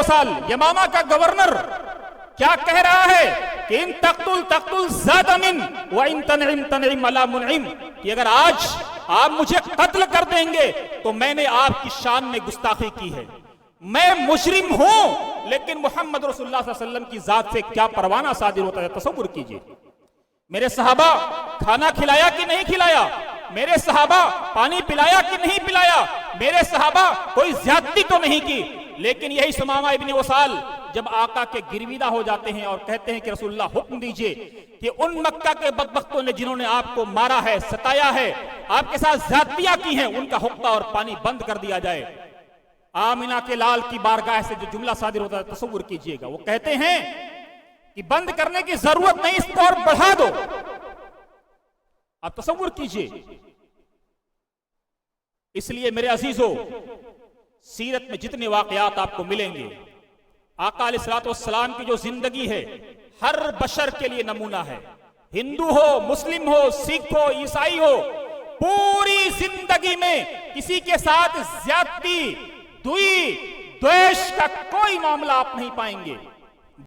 سال یمامہ کا گورنر کیا کہہ رہا ہے کہ ان تقتل تقتل زاد من وان تنعم تنعم علی منعم، کہ اگر آج آپ مجھے قتل کر دیں گے تو میں نے آپ کی شان میں گستاخی کی ہے، میں مجرم ہوں لیکن محمد رسول اللہ صلی اللہ علیہ وسلم کی ذات سے کیا پروانہ صادر ہوتا ہے۔ تصور کیجئے، میرے صحابہ کھانا کھلایا کہ نہیں کھلایا، میرے صحابہ پانی پلایا کہ نہیں پلایا، میرے صحابہ کوئی زیادتی تو نہیں کی، لیکن یہی ثمامہ ابن وصال جب آقا کے گرویدہ ہو جاتے ہیں اور کہتے ہیں کہ رسول اللہ حکم دیجئے کہ ان مکہ کے بدبختوں نے جنہوں نے آپ کو مارا ہے، ستایا ہے، آپ کے ساتھ زیادتیاں کی ہیں، ان کا حقہ اور پانی بند کر دیا جائے۔ آمنہ کے لال کی بارگاہ سے جو جملہ صادر ہوتا ہے تصور کیجئے گا، وہ کہتے ہیں کہ بند کرنے کی ضرورت نہیں، اس کو اور بڑھا دو۔ آپ تصور کیجئے۔ اس لیے میرے عزیزو، سیرت میں جتنے واقعات آپ کو ملیں گے، آقا علیہ السلام کی جو زندگی ہے ہر بشر کے لیے نمونہ ہے، ہندو ہو، مسلم ہو، سکھ ہو، عیسائی ہو، پوری زندگی میں کسی کے ساتھ زیادتی، دوئی، دویش کا کوئی معاملہ آپ نہیں پائیں گے۔